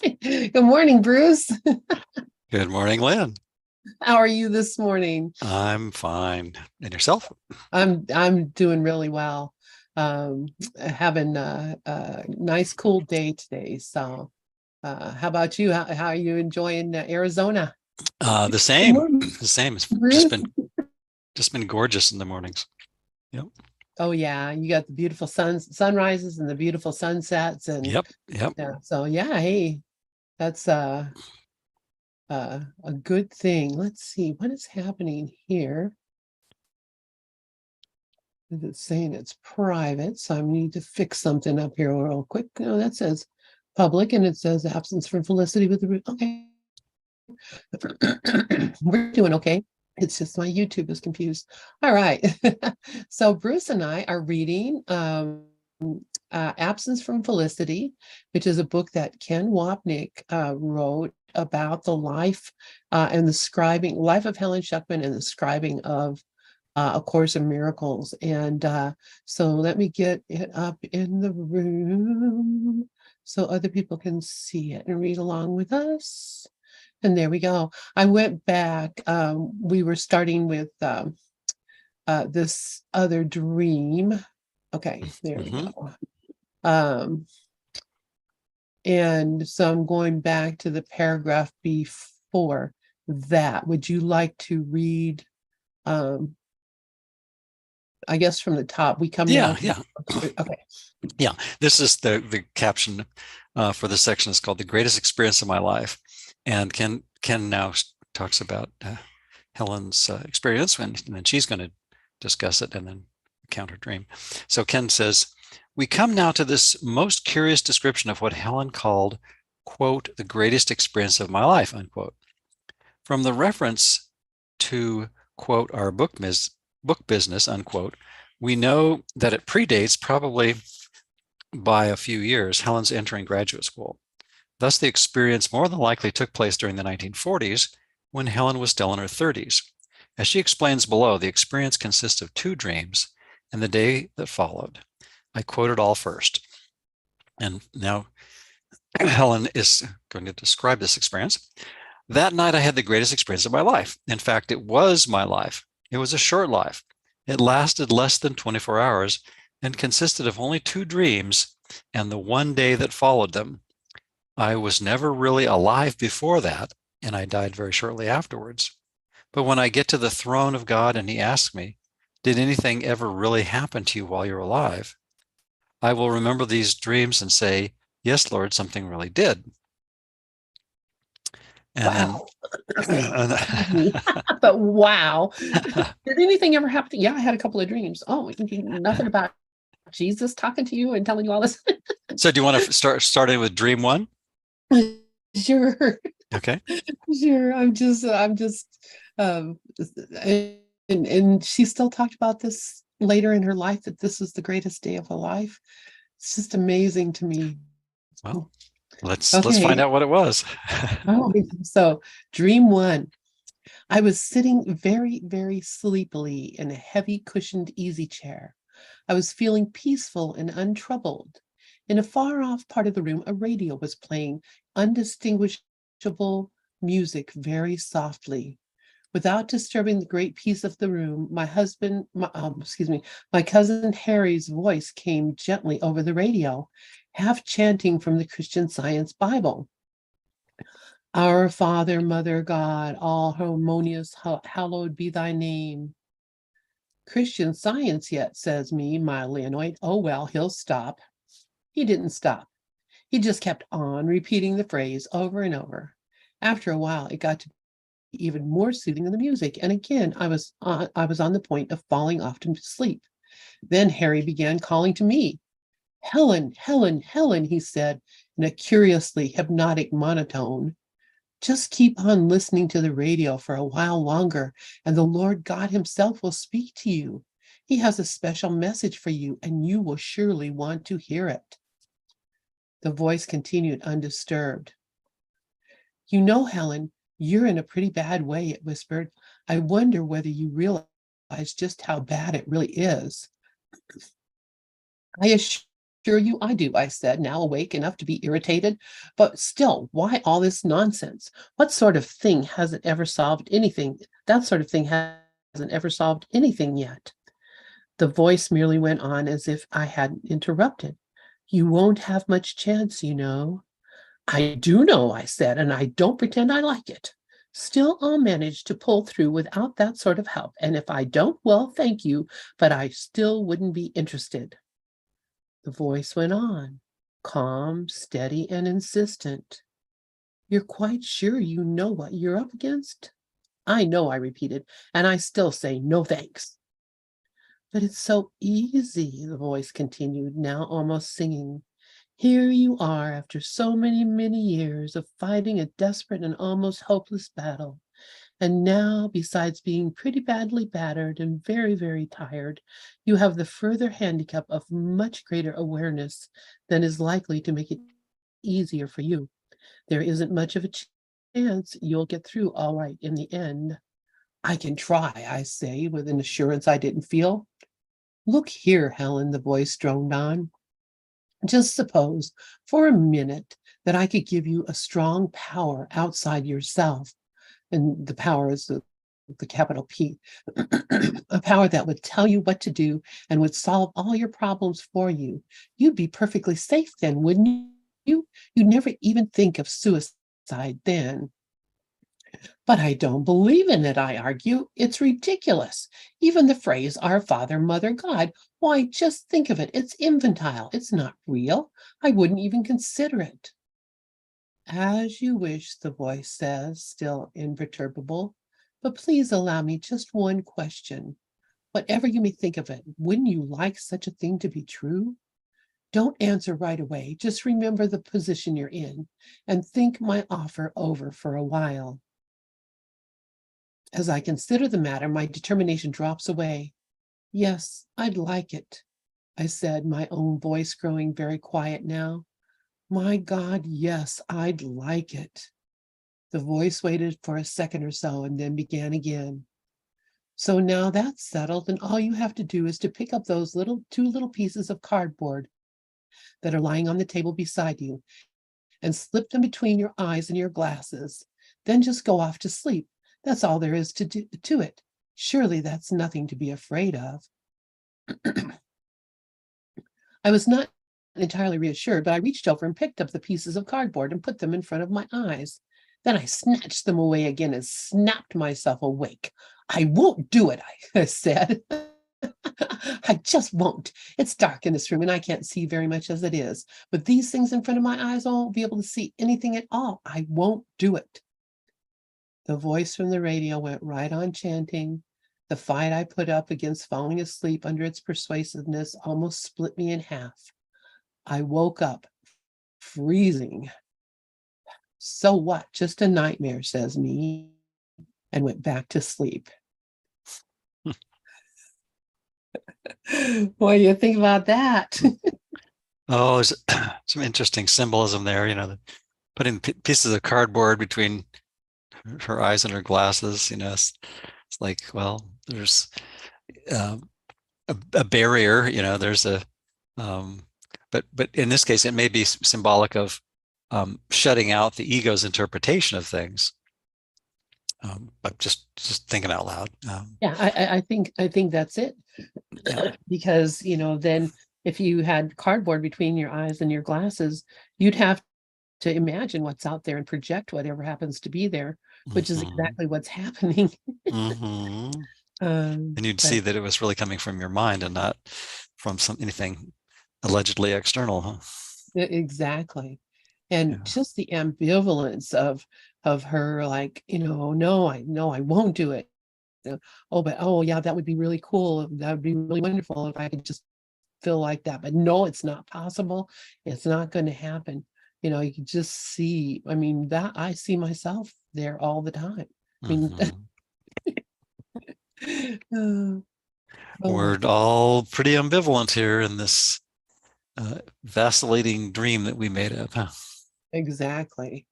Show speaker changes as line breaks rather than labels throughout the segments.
Good morning, Bruce.
Good morning, Lynn.
How are you this morning?
I'm fine. And yourself?
I'm doing really well. Um, Having a nice cool day today. So, how about you? How are you enjoying Arizona?
The
Good
same.
morning,
The same. It's
Bruce.
just been gorgeous in the mornings. Yep.
Oh yeah, you got the beautiful sunrises and the beautiful sunsets, and
Yep. Yep.
yeah. So yeah, hey, that's a good thing. Let's see what is happening here. It's saying it's private, so I need to fix something up here real quick. No, that says public, and it says absence from Felicity with the okay. We're doing okay. It's just my YouTube is confused. All right. So Bruce and I are reading Absence from Felicity, which is a book that Ken Wapnick wrote about the life and the scribing life of Helen Schuckman and the scribing of A Course in Miracles. And so let me get it up in the room so other people can see it and read along with us. And there we go. I went back. We were starting with this other dream. Okay, there we
Hmm.
go. Um, and so I'm going back to the paragraph before that. Would you like to read um, I guess from the top, we come now
Yeah.
to
Yeah.
okay.
Yeah. This is the caption for this section is called "The Greatest Experience of My Life," and Ken now talks about Helen's experience, and then she's going to discuss it and then count her dream. So Ken says, "We come now to this most curious description of what Helen called, quote, the greatest experience of my life, unquote. From the reference to, quote, our book business, unquote, we know that it predates, probably by a few years, Helen's entering graduate school. Thus, the experience more than likely took place during the 1940s when Helen was still in her 30s. As she explains below, the experience consists of two dreams and the day that followed. I quote it all first. And now Helen is going to describe this experience. That night, I had the greatest experience of my life. In fact, it was my life. It was a short life. It lasted less than 24 hours and consisted of only two dreams and the one day that followed them. I was never really alive before that, and I died very shortly afterwards. But when I get to the throne of God and he asks me, did anything ever really happen to you while you're alive? I will remember these dreams and say, yes, Lord, something really did. And then,
Wow. Excuse me. But wow. Did anything ever happen? Yeah, I had a couple of dreams. Oh, nothing about Jesus talking to you and telling you all this.
so do you want to start starting with dream one?
Sure.
Okay.
Sure. I'm just um and she still talked about this later in her life that this was the greatest day of her life. It's just amazing to me.
Well, let's find
Okay.
out what it was.
Oh, so dream one. I was sitting very, very sleepily in a heavy cushioned easy chair. I was feeling peaceful and untroubled. In a far off part of the room, a radio was playing undistinguishable music very softly. Without disturbing the great peace of the room, my cousin Harry's voice came gently over the radio, half chanting from the Christian Science Bible. Our Father, Mother God, all harmonious, hallowed be thy name. Christian Science yet, says me, mildly annoyed. Oh, well, he'll stop. He didn't stop. He just kept on repeating the phrase over and over. After a while, it got to be even more soothing than the music, and again, I was on the point of falling off to sleep. Then Harry began calling to me. Helen, Helen, Helen, he said in a curiously hypnotic monotone. Just keep on listening to the radio for a while longer, and the Lord God Himself will speak to you. He has a special message for you, and you will surely want to hear it. The voice continued undisturbed. You know, Helen, you're in a pretty bad way, it whispered. I wonder whether you realize just how bad it really is. I assure Sure you I do, I said, now awake enough to be irritated. But still, why all this nonsense? What sort of thing hasn't ever solved anything? That sort of thing hasn't ever solved anything yet. The voice merely went on as if I hadn't interrupted. You won't have much chance, you know. I do know, I said, and I don't pretend I like it. Still, I'll manage to pull through without that sort of help. And if I don't, well, thank you, but I still wouldn't be interested. The voice went on, calm, steady, and insistent. You're quite sure you know what you're up against? I know, I repeated, and I still say no thanks. But it's so easy, the voice continued, now almost singing. Here you are after so many, many years of fighting a desperate and almost hopeless battle. And now, besides being pretty badly battered and very, very tired, you have the further handicap of much greater awareness than is likely to make it easier for you. There isn't much of a chance you'll get through all right in the end. I can try, I say, with an assurance I didn't feel. Look here, Helen, the voice droned on. Just suppose for a minute that I could give you a strong power outside yourself, and the power is the capital P, a power that would tell you what to do and would solve all your problems for you. You'd be perfectly safe then, wouldn't you? You'd never even think of suicide then. But I don't believe in it, I argue. It's ridiculous. Even the phrase, our Father, Mother, God, why, just think of it. It's infantile. It's not real. I wouldn't even consider it. As you wish, the voice says, still imperturbable. But please allow me just one question. Whatever you may think of it, wouldn't you like such a thing to be true? Don't answer right away. Just remember the position you're in and think my offer over for a while. As I consider the matter, my determination drops away. Yes, I'd like it, I said, my own voice growing very quiet now. My God, yes, I'd like it. The voice waited for a second or so and then began again. So now that's settled, and all you have to do is to pick up those two little pieces of cardboard that are lying on the table beside you and slip them between your eyes and your glasses. Then just go off to sleep. That's all there is to it. Surely that's nothing to be afraid of. I was not entirely reassured, but I reached over and picked up the pieces of cardboard and put them in front of my eyes. Then I snatched them away again and snapped myself awake. I won't do it, I said. I just won't. It's dark in this room and I can't see very much as it is. But these things in front of my eyes, I won't be able to see anything at all. I won't do it. The voice from the radio went right on chanting. The fight I put up against falling asleep under its persuasiveness almost split me in half. I woke up, freezing. So what? Just a nightmare, says me, and went back to sleep. What do you think about that?
Oh, there's some interesting symbolism there, putting pieces of cardboard between her eyes and her glasses, it's like, well, there's a barrier, there's but in this case, it may be symbolic of shutting out the ego's interpretation of things. But just thinking out loud.
Yeah, I think that's it.
Yeah.
Because, then if you had cardboard between your eyes and your glasses, you'd have to imagine what's out there and project whatever happens to be there, which is exactly what's happening.
Mm-hmm. And you'd see that it was really coming from your mind and not from anything allegedly external, huh?
Exactly. And just the ambivalence of her, like, no, I won't do it. But yeah, that would be really cool. That would be really wonderful if I could just feel like that. But no, it's not possible. It's not going to happen. You can just see, that I see myself there all the time.
We're all pretty ambivalent here in this vacillating dream that we made up, huh?
Exactly.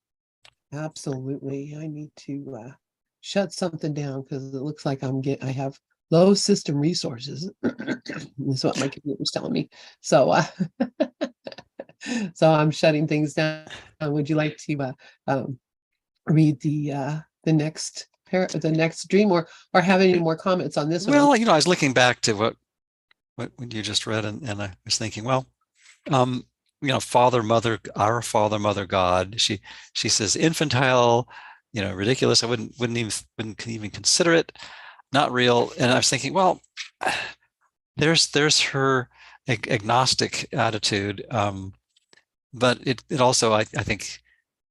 Absolutely. I need to shut something down because it looks like I have low system resources. Is what my computer was telling me. So, so I'm shutting things down. Would you like to read the next dream, or have any more comments on this one?
Well, I was looking back to what you just read, and I was thinking, well, Father, Mother, our Father, Mother, God. She says infantile, ridiculous. I wouldn't even consider it, not real. And I was thinking, well, there's her agnostic attitude, but it also, I think,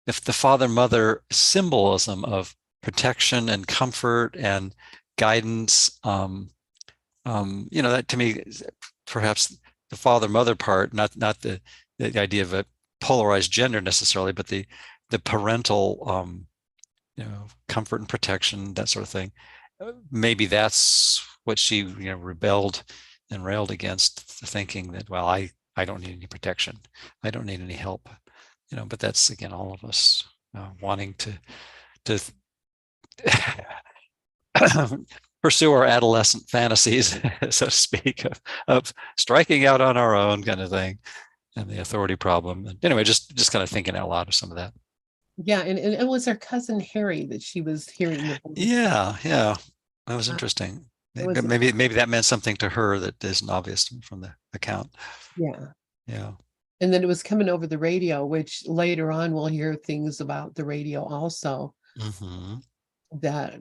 if the Father, Mother symbolism of protection and comfort and guidance, that to me, perhaps the Father, Mother part, not the idea of a polarized gender necessarily, but the parental, comfort and protection, that sort of thing. Maybe that's what she, rebelled and railed against, thinking that, well, I don't need any protection. I don't need any help. But that's, again, all of us wanting to pursue our adolescent fantasies, so to speak, of striking out on our own, kind of thing, and the authority problem. And anyway, just kind of thinking out loud of some of that.
Yeah, and it was her cousin Harry that she was hearing the voice.
Yeah, that was interesting. Maybe that meant something to her that isn't obvious from the account.
Yeah. And then it was coming over the radio, which later on we'll hear things about the radio also.
Mm-hmm.
That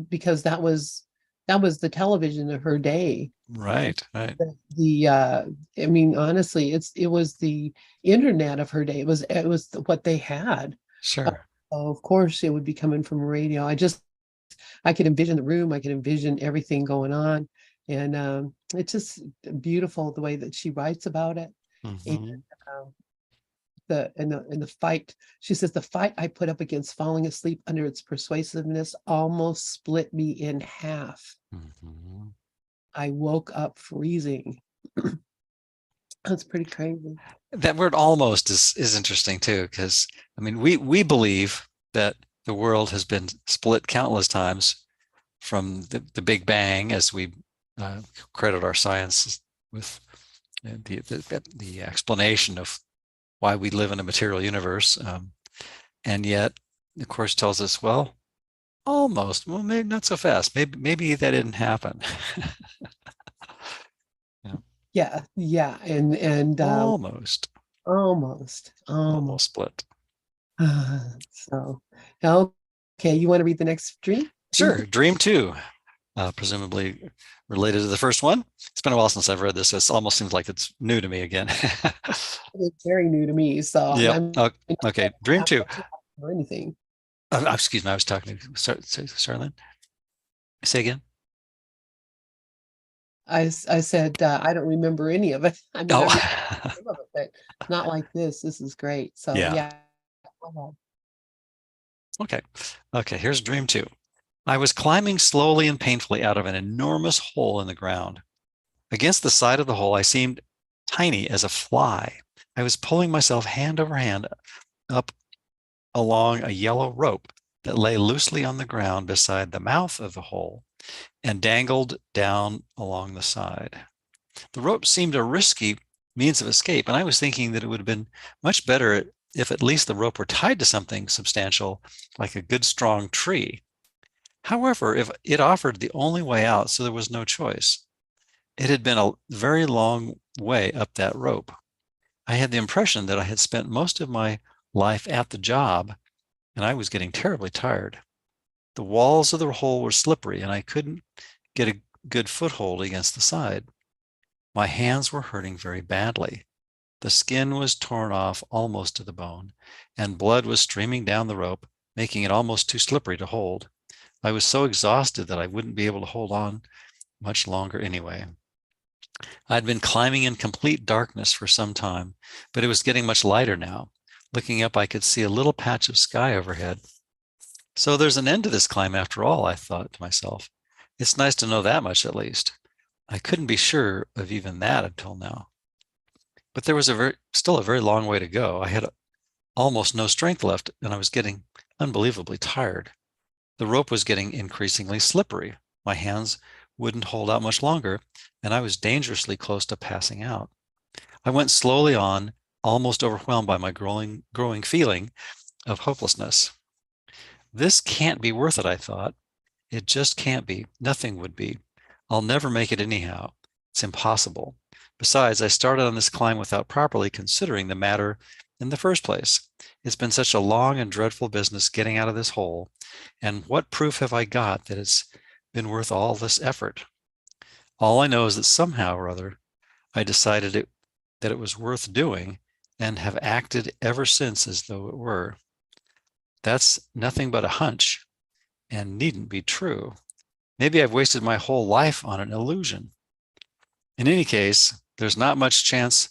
because that was the television of her day.
Right.
I mean, honestly, it was the internet of her day. It was what they had.
Sure.
Of course, it would be coming from radio. I could envision the room. I could envision everything going on, and it's just beautiful the way that she writes about it.
Mm-hmm.
And the fight, she says, the fight I put up against falling asleep under its persuasiveness almost split me in half.
Mm-hmm.
I woke up freezing. That's pretty crazy.
That word almost is interesting too, because I mean, we believe that the world has been split countless times from the Big Bang, as we credit our science with the explanation of why we live in a material universe, and yet, of course, tells us, well, almost. Well, maybe not so fast. Maybe that didn't happen.
Yeah, and
almost split.
So, okay, you want to read the next dream?
Sure. Dream 2, presumably related to the first one. It's been a while since I've read this, so it almost seems like it's new to me again.
It's very new to me, so
yeah. Okay. Dream 2.
Or anything.
Excuse me. I was talking to Charlene. Say again.
I said I don't remember any of it. I mean, I remember it, but not like this. This is great. So yeah.
Okay. Here's dream 2. I was climbing slowly and painfully out of an enormous hole in the ground. Against the side of the hole, I seemed tiny as a fly. I was pulling myself hand over hand up along a yellow rope that lay loosely on the ground beside the mouth of the hole and dangled down along the side. The rope seemed a risky means of escape, and I was thinking that it would have been much better if at least the rope were tied to something substantial, like a good strong tree. However, if it offered the only way out, so there was no choice. It had been a very long way up that rope. I had the impression that I had spent most of my life at the job, and I was getting terribly tired. The walls of the hole were slippery, and I couldn't get a good foothold against the side. My hands were hurting very badly. The skin was torn off almost to the bone, and blood was streaming down the rope, making it almost too slippery to hold. I was so exhausted that I wouldn't be able to hold on much longer anyway. I'd been climbing in complete darkness for some time, but it was getting much lighter now. Looking up, I could see a little patch of sky overhead. So there's an end to this climb after all, I thought to myself. It's nice to know that much at least. I couldn't be sure of even that until now. But there was still a very long way to go. I had almost no strength left, and I was getting unbelievably tired. The rope was getting increasingly slippery. My hands wouldn't hold out much longer, and I was dangerously close to passing out. I went slowly on, almost overwhelmed by my growing feeling of hopelessness. This can't be worth it, I thought. It just can't be. Nothing would be. I'll never make it anyhow. It's impossible. Besides, I started on this climb without properly considering the matter in the first place. It's been such a long and dreadful business getting out of this hole, and what proof have I got that it's been worth all this effort? All I know is that somehow or other I decided that it was worth doing, and have acted ever since as though it were. That's nothing but a hunch, and needn't be true. Maybe I've wasted my whole life on an illusion. In any case, there's not much chance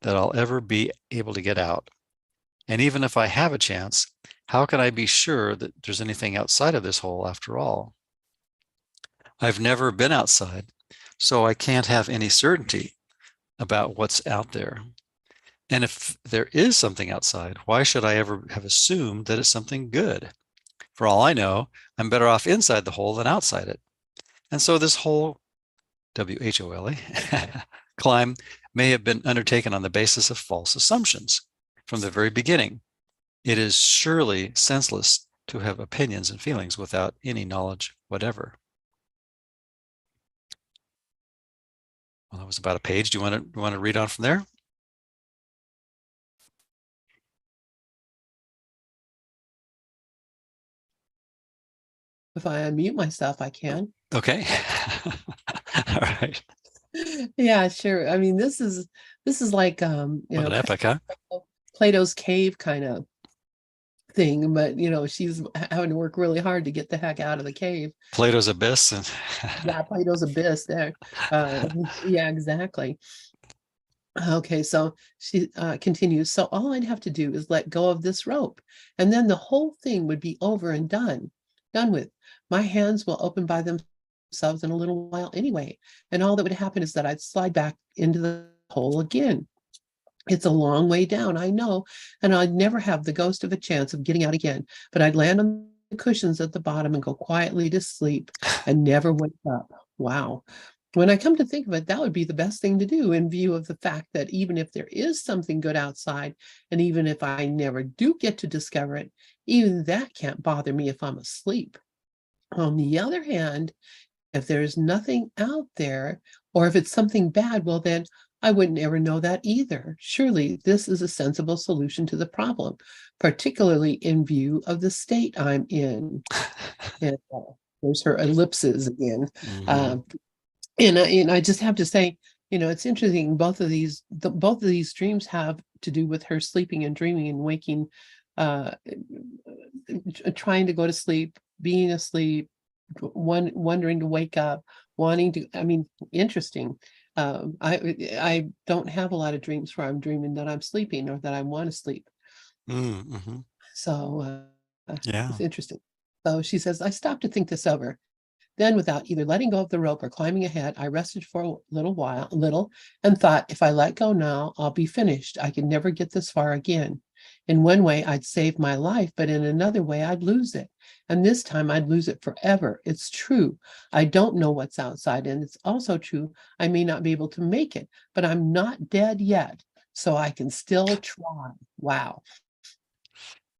that I'll ever be able to get out. And even if I have a chance, how can I be sure that there's anything outside of this hole after all? I've never been outside, so I can't have any certainty about what's out there. And if there is something outside, why should I ever have assumed that it's something good? For all I know, I'm better off inside the hole than outside it. And so this whole W-H-O-L-E climb may have been undertaken on the basis of false assumptions from the very beginning. It is surely senseless to have opinions and feelings without any knowledge whatever. Well, that was about a page. Do you want to read on from there?
If I unmute myself, I can.
Okay. All right.
Yeah, sure. I mean, this is like
What an epic, huh?
Plato's cave kind of thing, but she's having to work really hard to get the heck out of the cave.
Plato's abyss. And
Yeah, Plato's abyss there. Yeah, exactly. Okay, so she continues. So all I'd have to do is let go of this rope, and then the whole thing would be over and done with. My hands will open by themselves in a little while anyway, and all that would happen is that I'd slide back into the hole again. It's a long way down, I know, and I'd never have the ghost of a chance of getting out again, but I'd land on the cushions at the bottom and go quietly to sleep and never wake up. Wow. When I come to think of it, that would be the best thing to do in view of the fact that even if there is something good outside, and even if I never do get to discover it, even that can't bother me if I'm asleep. On the other hand, if there's nothing out there, or if it's something bad, well, then I wouldn't ever know that either. Surely this is a sensible solution to the problem, particularly in view of the state I'm in. And there's her ellipses again.
mm-hmm.
And I just have to say, it's interesting. Both of these dreams have to do with her sleeping and dreaming and waking, trying to go to sleep, being asleep, wondering to wake up, wanting to. I mean, interesting. I don't have a lot of dreams where I'm dreaming that I'm sleeping or that I want to sleep.
Mm-hmm.
So
Yeah.
it's interesting. So she says, I stopped to think this over. Then, without either letting go of the rope or climbing ahead, I rested for a little, and thought, if I let go now, I'll be finished. I can never get this far again. In one way, I'd save my life, but in another way, I'd lose it. And this time, I'd lose it forever. It's true. I don't know what's outside, and it's also true. I may not be able to make it, but I'm not dead yet, so I can still try. Wow.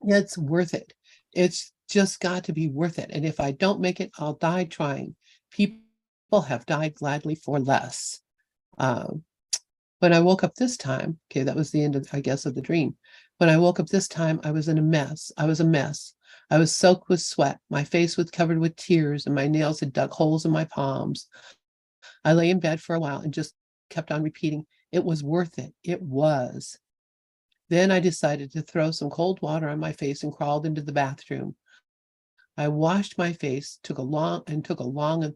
It's worth it. It's just got to be worth it. And if I don't make it, I'll die trying. People have died gladly for less. When I woke up this time, okay, that was the end of, I guess, of the dream. When I woke up this time, I was in a mess. I was a mess. I was soaked with sweat. My face was covered with tears, and my nails had dug holes in my palms. I lay in bed for a while and just kept on repeating, it was worth it. It was. Then I decided to throw some cold water on my face and crawled into the bathroom. I washed my face, took a long and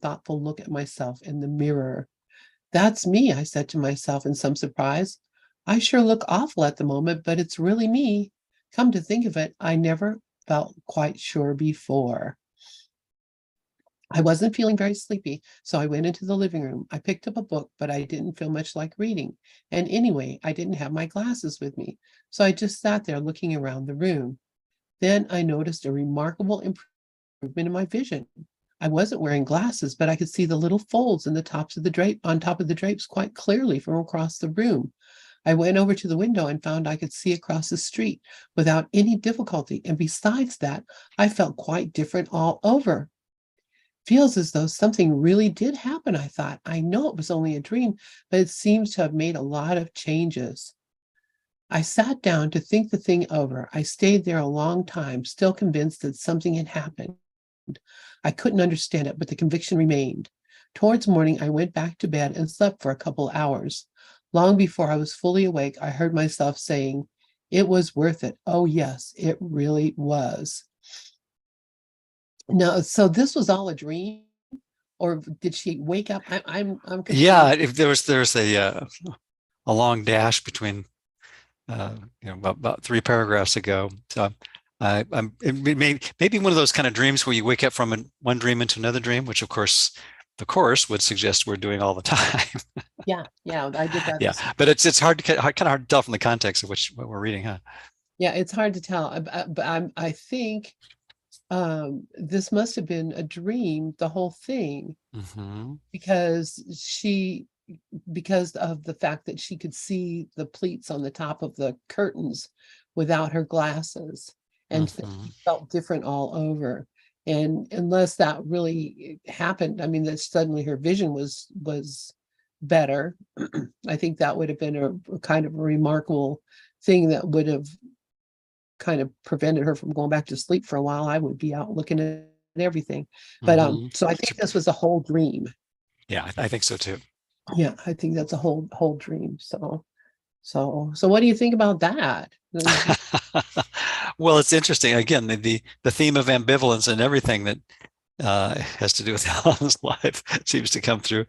thoughtful look at myself in the mirror. That's me, I said to myself in some surprise. I sure look awful at the moment, but it's really me. Come to think of it, I never felt quite sure before. I wasn't feeling very sleepy, so I went into the living room. I picked up a book, but I didn't feel much like reading. And anyway, I didn't have my glasses with me, so I just sat there looking around the room. Then I noticed a remarkable in my vision. I wasn't wearing glasses, but I could see the little folds in the tops of the drape on top of the drapes quite clearly from across the room. I went over to the window and found I could see across the street without any difficulty. And besides that, I felt quite different all over. Feels as though something really did happen, I thought. I know it was only a dream, but it seems to have made a lot of changes. I sat down to think the thing over. I stayed there a long time, still convinced that something had happened. I couldn't understand it, but the conviction remained. Towards morning, I went back to bed and slept for a couple hours. Long before I was fully awake, I heard myself saying, "It was worth it. Oh, yes, it really was." Now, so this was all a dream, or did she wake up? I'm confused.
Yeah, if there's a long dash between about 3 paragraphs ago. So maybe one of those kind of dreams where you wake up from one dream into another dream, which of course the course would suggest we're doing all the time.
Yeah, I did that.
Yeah, but it's hard to kind of hard to tell from the context of what we're reading, huh?
Yeah, it's hard to tell, but I think this must have been a dream, the whole thing, because of the fact that she could see the pleats on the top of the curtains without her glasses, and she felt different all over. And unless that really happened, I mean, that suddenly her vision was better, I think that would have been a kind of a remarkable thing that would have kind of prevented her from going back to sleep for a while. I would be out looking at everything. But so I think this was a whole dream.
Yeah, I think so too.
Yeah, I think that's a whole dream. So what do you think about that?
Well, it's interesting. Again, the theme of ambivalence and everything that has to do with Helen's life seems to come through,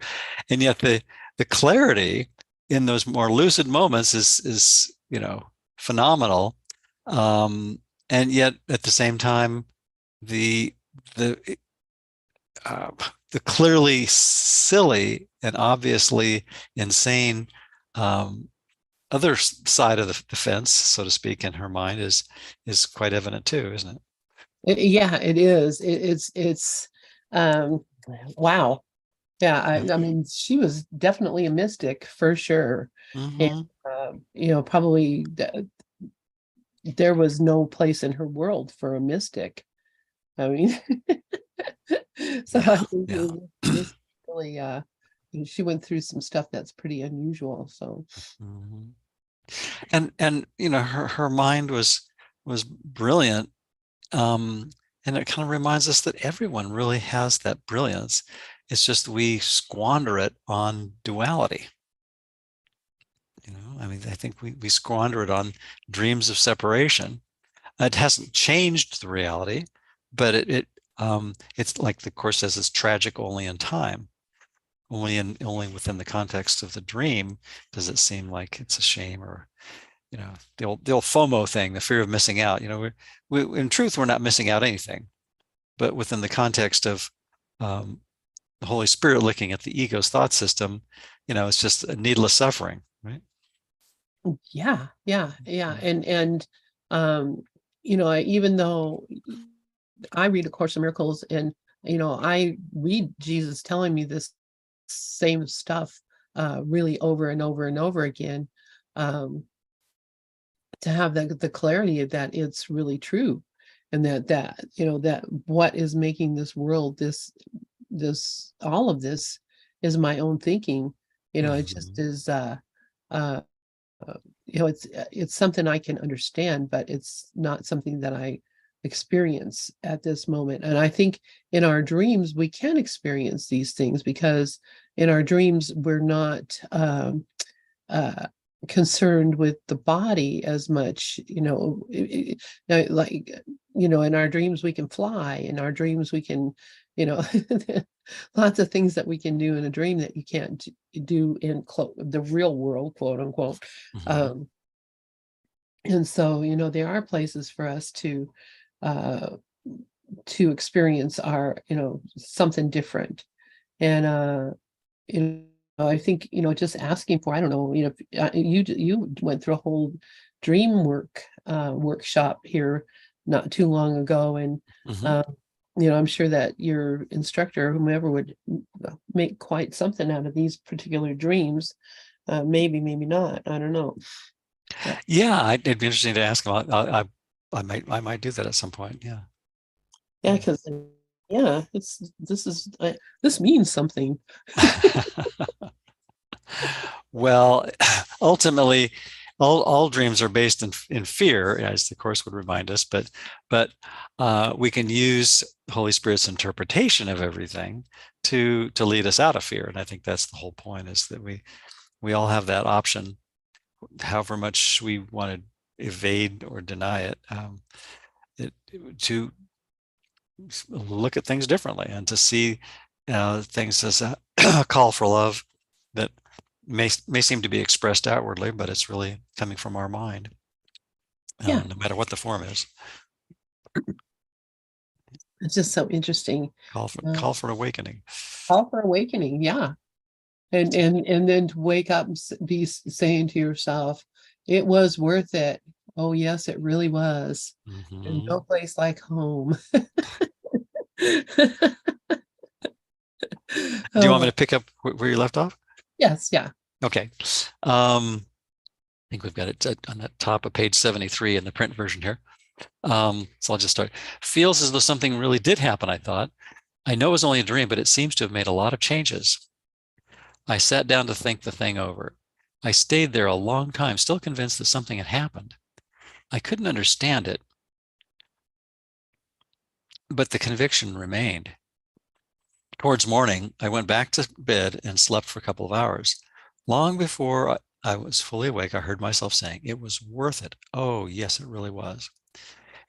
and yet the clarity in those more lucid moments is phenomenal, and yet at the same time the clearly silly and obviously insane other side of the fence, so to speak, in her mind is quite evident too, isn't it?
Yeah, it is. It's wow. Yeah, I mean, she was definitely a mystic for sure. And probably there was no place in her world for a mystic. I mean, so I think this really she went through some stuff that's pretty unusual. So
and her mind was brilliant, and it kind of reminds us that everyone really has that brilliance. It's just we squander it on duality. I mean, I think we squander it on dreams of separation. It hasn't changed the reality, but it's like the course says, it's tragic only in time. Only within the context of the dream does it seem like it's a shame, or the old FOMO thing, the fear of missing out. We in truth, we're not missing out anything, but within the context of the Holy Spirit looking at the ego's thought system, it's just a needless suffering, right?
Yeah. And even though I read A Course in Miracles, and I read Jesus telling me this same stuff really over and over and over again, to have the clarity of that it's really true, and that what is making this world this all of this is my own thinking. It just is it's something I can understand, but it's not something that I experience at this moment. And I think in our dreams we can experience these things, because in our dreams we're not concerned with the body as much. Like in our dreams we can fly. In our dreams we can lots of things that we can do in a dream that you can't do in the real world, quote unquote. And so there are places for us to experience our something different. And I think just asking for, I don't know, you went through a whole dream workshop here not too long ago, and I'm sure that your instructor or whomever would make quite something out of these particular dreams. Maybe not. I don't know.
Yeah, it'd be interesting to ask him. I might do that at some point. Yeah.
Yeah, because this means something.
Well, ultimately, all dreams are based in fear, as the course would remind us. But we can use Holy Spirit's interpretation of everything to lead us out of fear. And I think that's the whole point: is that we all have that option, however much we want to evade or deny it, to look at things differently and to see things as a call for love that may seem to be expressed outwardly, but it's really coming from our mind,
Yeah,
no matter what the form is.
it's just so interesting.
Call for an awakening.
Call for awakening. Yeah. And then to wake up and be saying to yourself, it was worth it. Oh, yes, it really was. And no place like home.
Do you want me to pick up where you left off?
Yes, yeah.
Okay. I think we've got it on the top of page 73 in the print version here. So I'll just start. Feels as though something really did happen, I thought. I know it was only a dream, but it seems to have made a lot of changes. I sat down to think the thing over. I stayed there a long time, still convinced that something had happened. I couldn't understand it, but the conviction remained. Towards morning, I went back to bed and slept for a couple of hours. Long before I was fully awake, I heard myself saying, it was worth it. Oh, yes, it really was.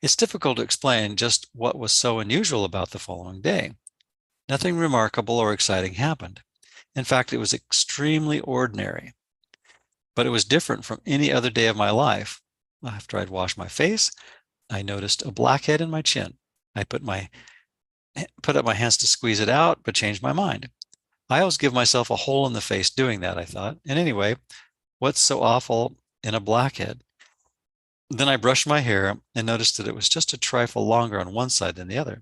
It's difficult to explain just what was so unusual about the following day. Nothing remarkable or exciting happened. In fact, it was extremely ordinary, but it was different from any other day of my life. After I'd washed my face, I noticed a blackhead in my chin. I put up my hands to squeeze it out, but changed my mind. I always give myself a hole in the face doing that, I thought. And anyway, what's so awful in a blackhead? Then I brushed my hair and noticed that it was just a trifle longer on one side than the other.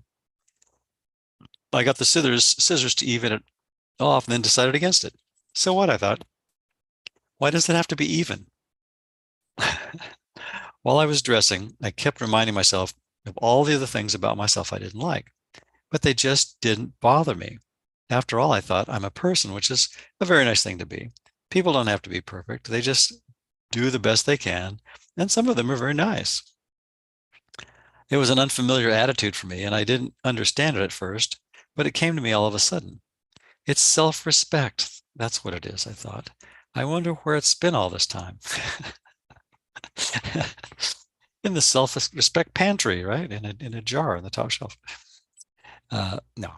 I got the scissors to even it off and then decided against it. So what, I thought? Why does it have to be even? While I was dressing, I kept reminding myself of all the other things about myself I didn't like, but they just didn't bother me. After all, I thought, I'm a person, which is a very nice thing to be. People don't have to be perfect. They just do the best they can, and some of them are very nice. It was an unfamiliar attitude for me, and I didn't understand it at first, but it came to me all of a sudden. It's self-respect. That's what it is, I thought. I wonder where it's been all this time. In the self-respect pantry, right? In a jar on the top shelf. No,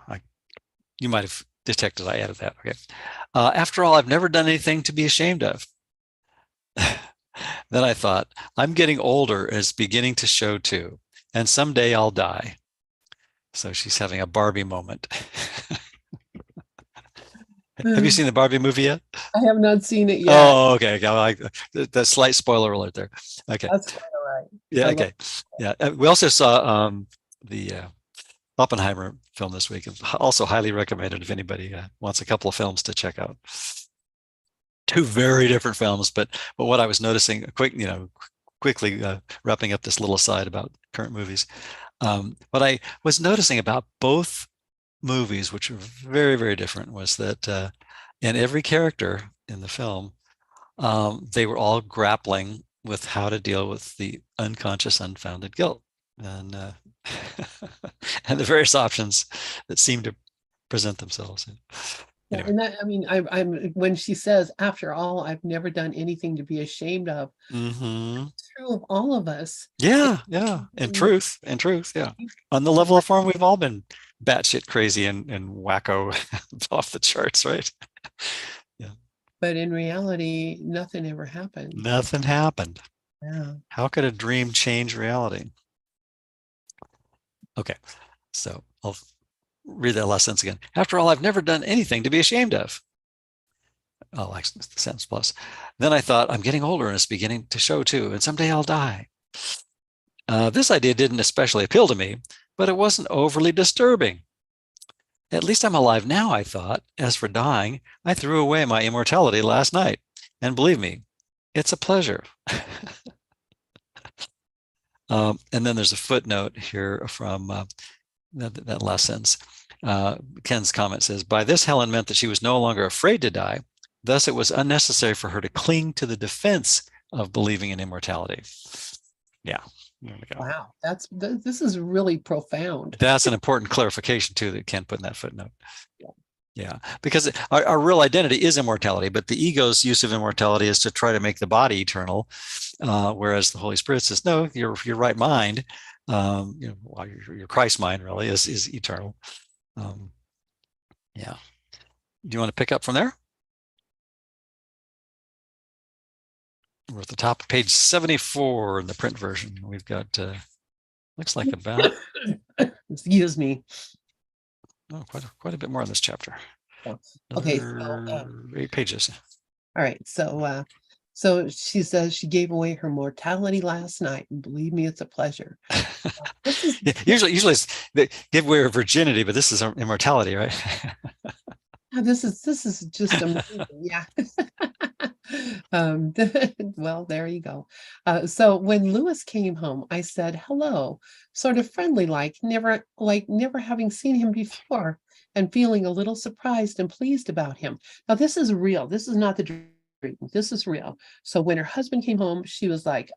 you might have detected I added that. Okay. After all, I've never done anything to be ashamed of. Then I thought, I'm getting older and it's beginning to show too. And someday I'll die. So she's having a Barbie moment. Have you seen the Barbie movie yet?
I have not seen it yet.
Oh, okay. The slight spoiler alert there. Okay.
That's quite all right.
Yeah. Okay. Yeah. We also saw the Oppenheimer film this week. Also highly recommended if anybody wants a couple of films to check out. Two very different films, but what I was noticing, quickly wrapping up this little aside about current movies. What I was noticing about both movies, which are very, very different, was that in every character in the film, they were all grappling with how to deal with the unconscious, unfounded guilt, and and the various options that seem to present themselves. Anyway.
And that, I mean, I'm when she says, after all, I've never done anything to be ashamed of. It's true of all of us.
Yeah, yeah. In truth, yeah. On the level of form, we've all been batshit crazy and wacko off the charts, right? Yeah.
But in reality, nothing ever happened.
Nothing happened.
Yeah.
How could a dream change reality? Okay, so I'll read that last sentence again. After all, I've never done anything to be ashamed of. Oh, like the sentence plus. Then I thought, I'm getting older and it's beginning to show too, and someday I'll die. This idea didn't especially appeal to me, but it wasn't overly disturbing. At least I'm alive now, I thought. As for dying, I threw away my immortality last night. And believe me, it's a pleasure. And then there's a footnote here from that last sentence. Ken's comment says, by this, Helen meant that she was no longer afraid to die. Thus, it was unnecessary for her to cling to the defense of believing in immortality. Yeah, there we go.
Wow, this is really profound.
That's an important clarification, too, that Ken put in that footnote.
Yeah.
Yeah, because our real identity is immortality, but the ego's use of immortality is to try to make the body eternal, whereas the Holy Spirit says, no, your right mind, your Christ mind really is eternal. Yeah. Do you want to pick up from there? We're at the top of page 74 in the print version. We've got, looks like about,
Excuse me.
quite a bit more in this chapter.
Oh, okay,
so 8 pages.
All right, so she says she gave away her mortality last night, and believe me, it's a pleasure.
Yeah, usually it's they give away her virginity, but this is immortality, right?
This is just amazing. Yeah. Well, there you go. So when Lewis came home, I said hello, sort of friendly, like never having seen him before, and feeling a little surprised and pleased about him. Now this is real. This is not the dream. This is real. So when her husband came home, she was like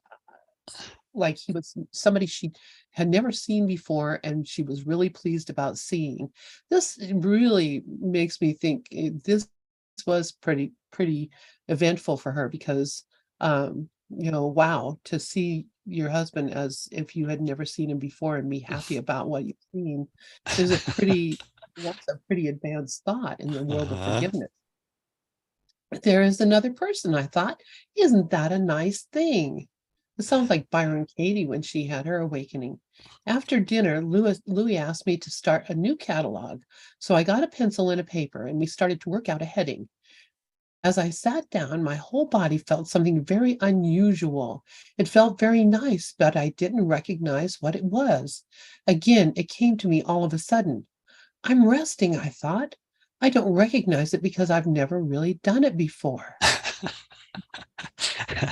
he was somebody she had never seen before, and she was really pleased about seeing. This really makes me think this was pretty eventful for her, because wow, to see your husband as if you had never seen him before and be happy about what you've seen is that's a pretty advanced thought in the world of forgiveness. There is another person, I thought. Isn't that a nice thing? It sounds like Byron Katie when she had her awakening. After dinner, Louis asked me to start a new catalog. So I got a pencil and a paper, and we started to work out a heading. As I sat down, my whole body felt something very unusual. It felt very nice, but I didn't recognize what it was. Again, it came to me all of a sudden. I'm resting, I thought. I don't recognize it because I've never really done it before.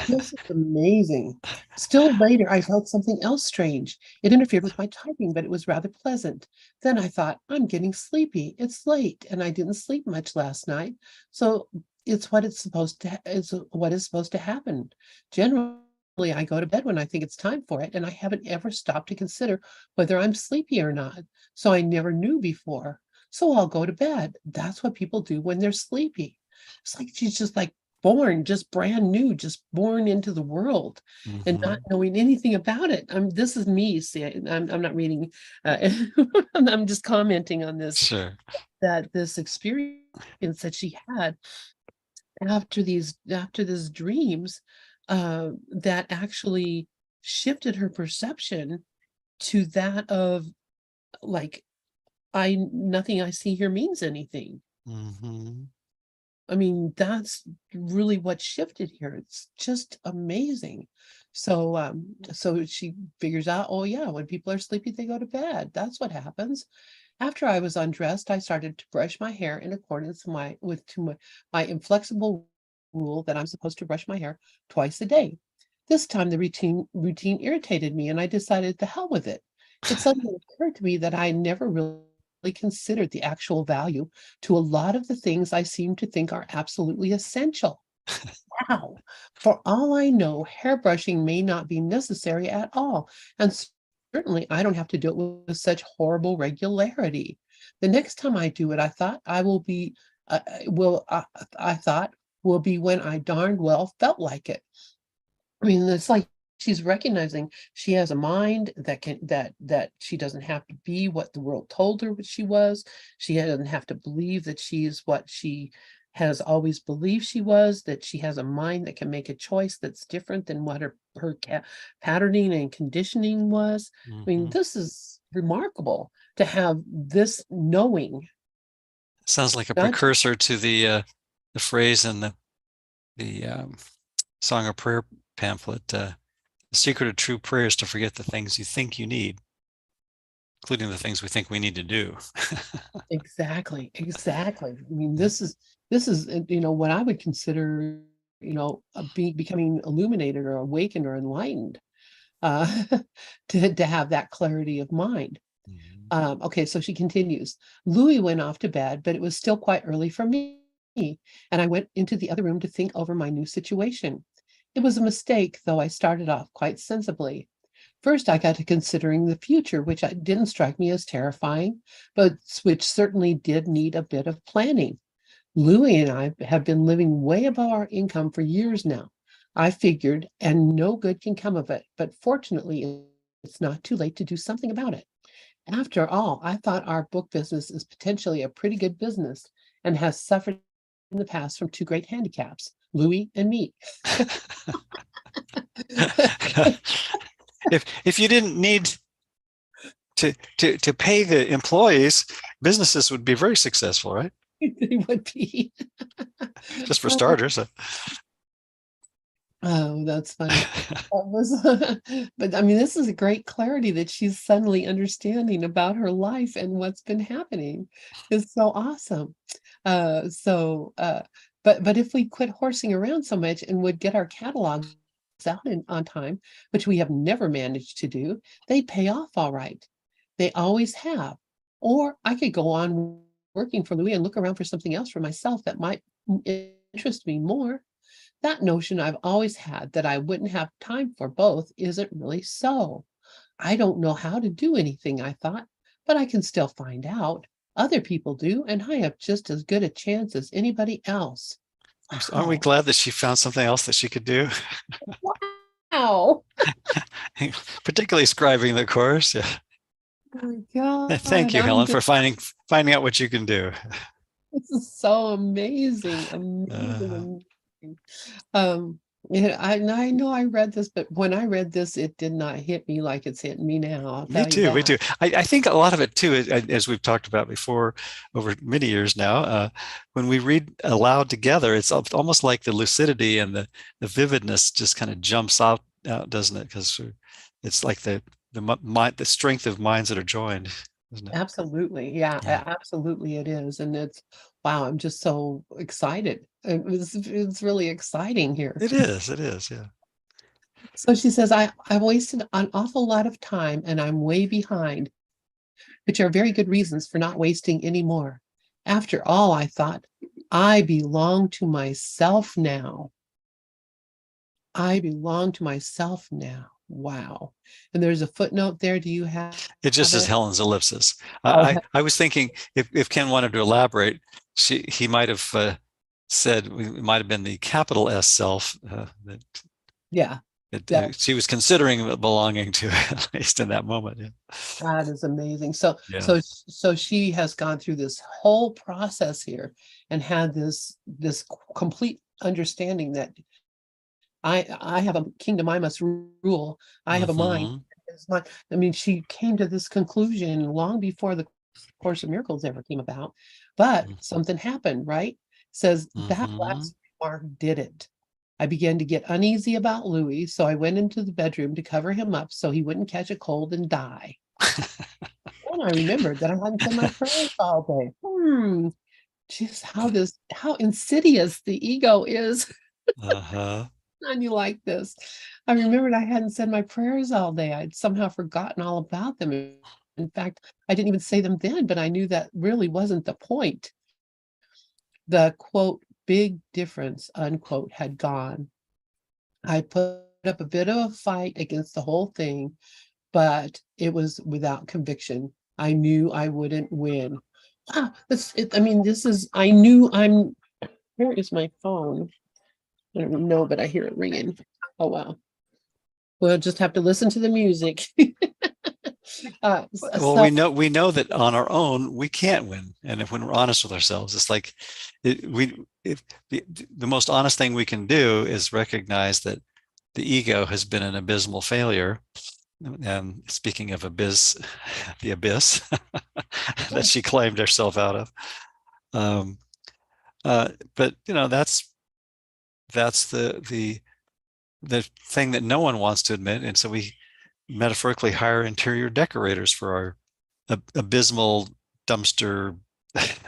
This is amazing. Still later, I felt something else strange. It interfered with my typing, but it was rather pleasant. Then I thought, I'm getting sleepy. It's late, and I didn't sleep much last night. So it's what is supposed to happen. Generally, I go to bed when I think it's time for it, and I haven't ever stopped to consider whether I'm sleepy or not. So I never knew before. So I'll go to bed. That's what people do when they're sleepy. It's like she's just like born, just brand new, just born into the world, and not knowing anything about it. This is me. See, I'm not reading. I'm just commenting on this.
Sure.
That this experience that she had after these dreams, that actually shifted her perception to that of like, nothing I see here means anything. I mean, that's really what shifted here. It's just amazing. So she figures out, oh yeah, when people are sleepy, they go to bed. That's what happens. After I was undressed, I started to brush my hair in accordance with my inflexible rule that I'm supposed to brush my hair twice a day. This time the routine irritated me, and I decided the hell with it. It suddenly occurred to me that I never really considered the actual value to a lot of the things I seem to think are absolutely essential. Wow. For all I know, hairbrushing may not be necessary at all, and certainly I don't have to do it with such horrible regularity. The next time I do it, I thought will be when I darned well felt like it. I mean, it's like she's recognizing she has a mind that she doesn't have to be what the world told her what she was. She doesn't have to believe that she's what she has always believed she was, that she has a mind that can make a choice that's different than what her patterning and conditioning was. I mean, this is remarkable to have this knowing.
Sounds like a precursor to the phrase in the Song of Prayer pamphlet. The secret of true prayer is to forget the things you think you need. including the things we think we need to do.
Exactly. I mean, this is what I would consider becoming illuminated or awakened or enlightened, uh, to have that clarity of mind.
Mhm.
Okay, so she continues. Louis went off to bed, but it was still quite early for me, and I went into the other room to think over my new situation. It was a mistake, though I started off quite sensibly. First, I got to considering the future, which didn't strike me as terrifying, but which certainly did need a bit of planning. Louis and I have been living way above our income for years now. I figured, and no good can come of it, but fortunately, it's not too late to do something about it. After all, I thought our book business is potentially a pretty good business and has suffered in the past from two great handicaps, Louis and me.
If you didn't need to pay the employees, businesses would be very successful, right?
They would be.
Just for starters.
Oh, that's funny. But I mean, this is a great clarity that she's suddenly understanding about her life and what's been happening. Is so awesome. But if we quit horsing around so much and would get our catalogs out on time, which we have never managed to do, they'd pay off all right. They always have. Or I could go on working for Louis and look around for something else for myself that might interest me more. That notion I've always had that I wouldn't have time for both isn't really so. I don't know how to do anything, I thought, but I can still find out. Other people do, and I have just as good a chance as anybody else.
Aren't we
Wow.
glad that she found something else that she could do?
Wow.
Particularly scribing the course. Yeah.
Oh my God.
Thank you,
I'm
Helen,
just,
for finding out what you can do.
this is so amazing.
Uh,
Amazing. Um, yeah, I know I read this, but when I read this, it did not hit me like it's hitting me now. I'll
Me
tell you
too. Me
that.
too. I think a lot of it too, as we've talked about before over many years now, when we read aloud together, it's almost like the lucidity and the vividness just kind of jumps out, doesn't it? Because it's like the strength of minds that are joined, isn't it?
Absolutely. Yeah,
Yeah.
absolutely it is. And it's, wow, I'm just so excited. It's really exciting here.
It is. It is. Yeah.
So she says, I've wasted an awful lot of time and I'm way behind, which are very good reasons for not wasting any more. After all, I thought, I belong to myself now. I belong to myself now. Wow. And there's a footnote there. Do you
It just
have
is
it?
Helen's ellipsis.
Oh,
I was thinking if Ken wanted to elaborate, he might have said it might have been the capital S self that
yeah.
she was considering belonging to, at least in that moment. Yeah.
That is amazing. So,
Yeah.
so she has gone through this whole process here and had this complete understanding that I have a kingdom I must rule. I have a mind.
Mm-hmm.
It's not, I mean, she came to this conclusion long before the Course of Miracles ever came about, but something happened, right? Says that
Mm-hmm.
last remark did it. I began to get uneasy about Louis, so I went into the bedroom to cover him up so he wouldn't catch a cold and die. And I remembered that I hadn't said my prayers all day. Just how insidious the ego is
Uh-huh.
on you like this. I remembered I hadn't said my prayers all day. I'd somehow forgotten all about them. In fact, I didn't even say them then, but I knew that really wasn't the point. The quote, big difference, unquote, had gone. I put up a bit of a fight against the whole thing, but it was without conviction. I knew I wouldn't win. Wow, I mean, I knew here is my phone. I don't know, but I hear it ringing. Oh, wow. We'll just have to listen to the music.
Well,
So,
we know that on our own we can't win, and if when we're honest with ourselves, it's like the most honest thing we can do is recognize that the ego has been an abysmal failure. And speaking of abyss, the abyss that she claimed herself out of. Um, but that's the thing that no one wants to admit, and so we metaphorically hire interior decorators for abysmal dumpster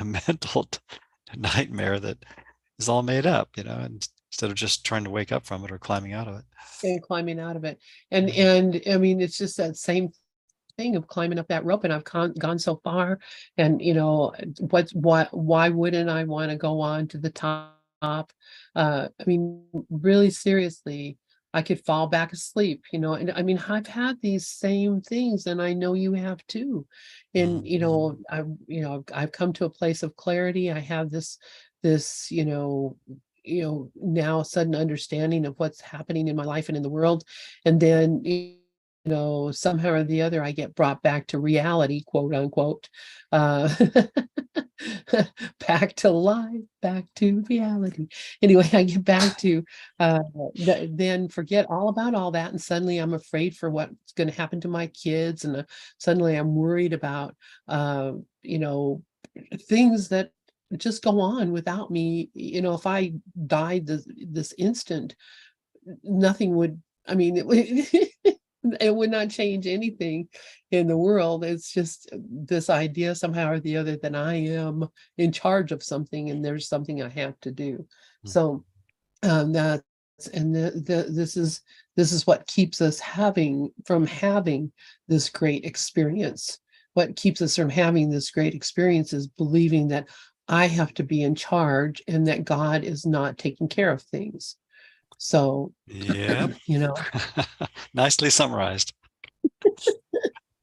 mental nightmare that is all made up, and instead of just trying to wake up from it or climbing out of it.
And climbing out of it. And I mean, it's just that same thing of climbing up that rope, and I've gone so far, and why wouldn't I want to go on to the top? I mean, really seriously, I could fall back asleep, and I mean, I've had these same things, and I know you have too. And I've come to a place of clarity. I have this now sudden understanding of what's happening in my life and in the world. And then somehow or the other I get brought back to reality, quote unquote, uh back to life, back to reality. Anyway, I get back to then forget all about all that, and suddenly I'm afraid for what's going to happen to my kids, and suddenly I'm worried about things that just go on without me. If I died this instant, nothing would, I mean, it would not change anything in the world. It's just this idea somehow or the other that I am in charge of something, and there's something I have to do. So that's and this is what keeps us from having this great experience. What keeps us from having this great experience is believing that I have to be in charge and that God is not taking care of things. So,
yeah. Nicely summarized.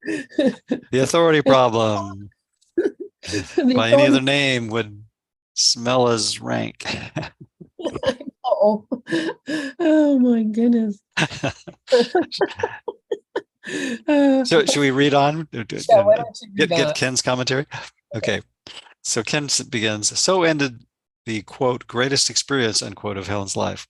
The authority problem, by any other name, would smell as rank.
Oh my goodness.
So should we read on?
Yeah, why don't you read
Get
that?
Ken's commentary? Okay. So Ken begins, so ended the, quote, greatest experience, unquote, of Helen's life.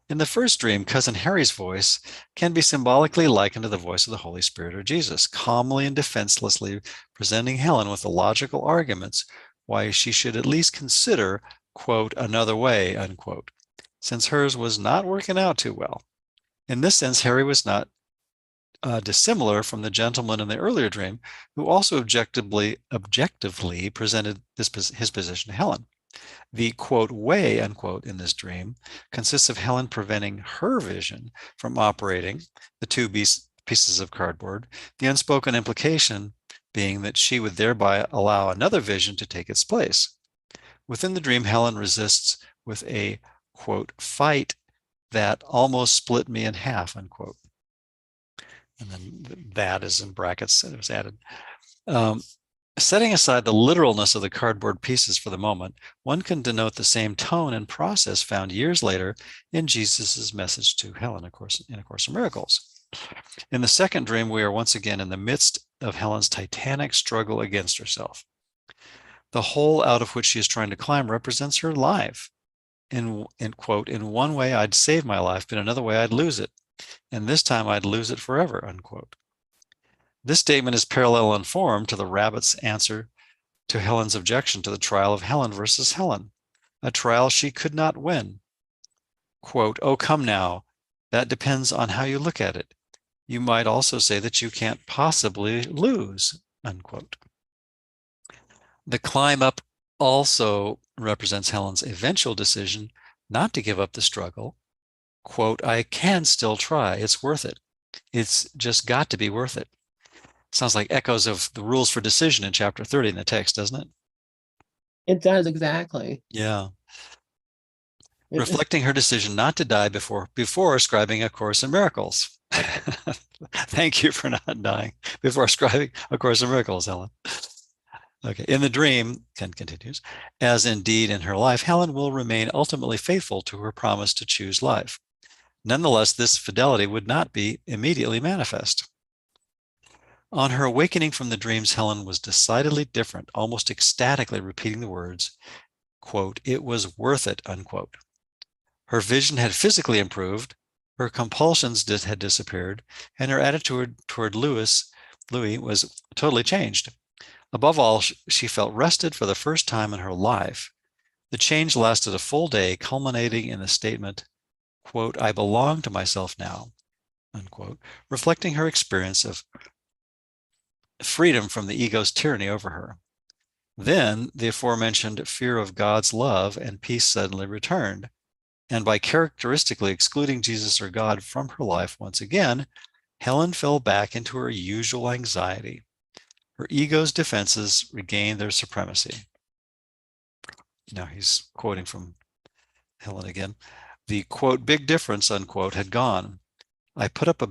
In the first dream, Cousin Harry's voice can be symbolically likened to the voice of the Holy Spirit or Jesus, calmly and defenselessly presenting Helen with the logical arguments why she should at least consider, quote, another way, unquote, since hers was not working out too well. In this sense, Harry was not dissimilar from the gentleman in the earlier dream, who also objectively presented his position to Helen. The, quote, way, unquote, in this dream consists of Helen preventing her vision from operating, the two pieces of cardboard, the unspoken implication being that she would thereby allow another vision to take its place. Within the dream, Helen resists with a, quote, fight that almost split me in half, unquote. And then that is in brackets, it was added. Setting aside the literalness of the cardboard pieces for the moment, one can denote the same tone and process found years later in Jesus's message to Helen, of course, in A Course in Miracles. In the second dream, we are once again in the midst of Helen's titanic struggle against herself. The hole out of which she is trying to climb represents her life. In quote, in one way I'd save my life, but another way I'd lose it. And this time I'd lose it forever, unquote. This statement is parallel in form to the rabbit's answer to Helen's objection to the trial of Helen versus Helen, a trial she could not win. Quote, oh, come now, that depends on how you look at it. You might also say that you can't possibly lose, unquote. The climb up also represents Helen's eventual decision not to give up the struggle. Quote, I can still try. It's worth it. It's just got to be worth it. Sounds like echoes of the rules for decision in chapter 30 in the text, doesn't it?
It does, exactly.
Yeah. Reflecting her decision not to die before ascribing A Course in Miracles. Thank you for not dying before ascribing A Course in Miracles, Helen. Okay. In the dream, Ken continues, as indeed in her life, Helen will remain ultimately faithful to her promise to choose life. Nonetheless, this fidelity would not be immediately manifest. On her awakening from the dreams, Helen was decidedly different, almost ecstatically repeating the words, quote, it was worth it, unquote. Her vision had physically improved, her compulsions had disappeared, and her attitude toward Louis was totally changed. Above all, she felt rested for the first time in her life. The change lasted a full day, culminating in the statement, quote, I belong to myself now, unquote, reflecting her experience of freedom from the ego's tyranny over her. Then the aforementioned fear of God's love and peace suddenly returned. And by characteristically excluding Jesus or God from her life once again, Helen fell back into her usual anxiety. Her ego's defenses regained their supremacy. Now he's quoting from Helen again. The, quote, big difference, unquote, had gone. I put up